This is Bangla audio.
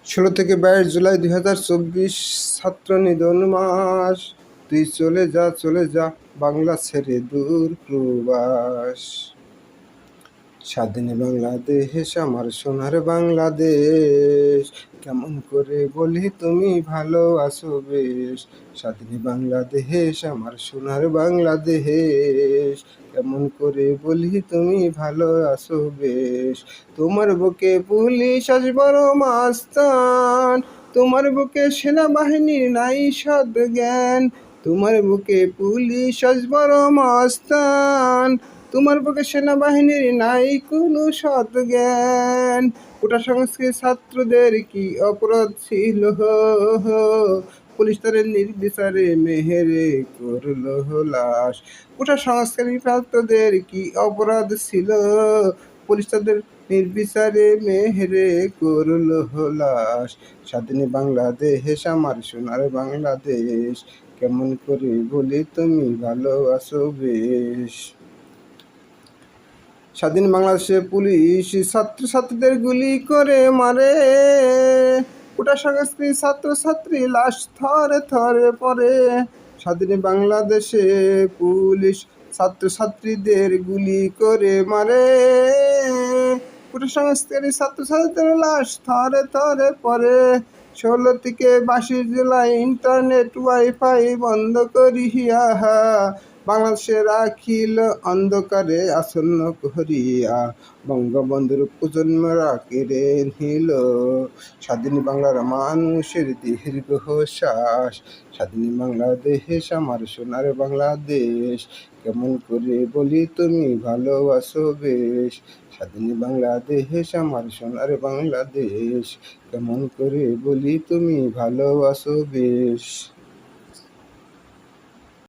16 থেকে 22 জুলাই 2024 ছাত্র নিধন মাস। তুই চলে যা চলে যা বাংলা ছেড়ে দূর প্রবাস। স্বাধীন বাংলাদেশ আমার সোনার বাংলাদেশ, কেমন করে বলি তুমি ভালো আছো বেশ। স্বাধীন বাংলাদেশ আমার সোনার বাংলাদেশ, কেমন করে বলি তুমি ভালো আছো বেশ। তোমার বুকে পুলিশ আজ বড় মাস্তান, তোমার বুকে সেনাবাহিনীর নাই সদ জ্ঞান। তোমার বুকে পুলিশ আজ বড় মাস্তান, তোমার বুকে সেনাবাহিনীর নাই কোনো সৎ জ্ঞান। কোটা সংস্কৃতির ছাত্রদের কি অপরাধ ছিল, পুলিশ তাদের নির্বিচারে মেহেরে করলো লাশ। কোটা সংস্কারী ছাত্রদের কি অপরাধ ছিল, পুলিশ তাদের নির্বিচারে মেহেরে করলো লাশ। স্বাধীন বাংলাদেশ আমার সোনার বাংলাদেশ, কেমন করে বলি তুমি ভালো আছো বেশ। স্বাধীন বাংলাদেশে পুলিশ ছাত্রছাত্রীদের গুলি করে মারে, কোটা সংস্কৃতি ছাত্রছাত্রী লাশ থরে থরে পড়ে। স্বাধীন বাংলাদেশে পুলিশ ছাত্রছাত্রীদের গুলি করে মারে, কোটা সংস্কৃতি ছাত্রছাত্রীদের লাশ থরে থরে পড়ে। 16 থেকে 22 জুলাই ইন্টারনেট ওয়াইফাই বন্ধ করিয়া বাংলাদেশে রাখিল অন্ধকারে আসন্ন করিয়া। বঙ্গবন্ধুর প্রজন্মরা কেড়ে নিল স্বাধীন বাংলার মানুষের দীর্ঘ শ্বাস। স্বাধীন বাংলাদেশ আমার সোনার বাংলাদেশ, কেমন করে বলি তুমি ভালোবাসো বেশ। স্বাধীন বাংলাদেশ আমার সোনার বাংলাদেশ, কেমন করে বলি তুমি ভালোবাসো বেশ।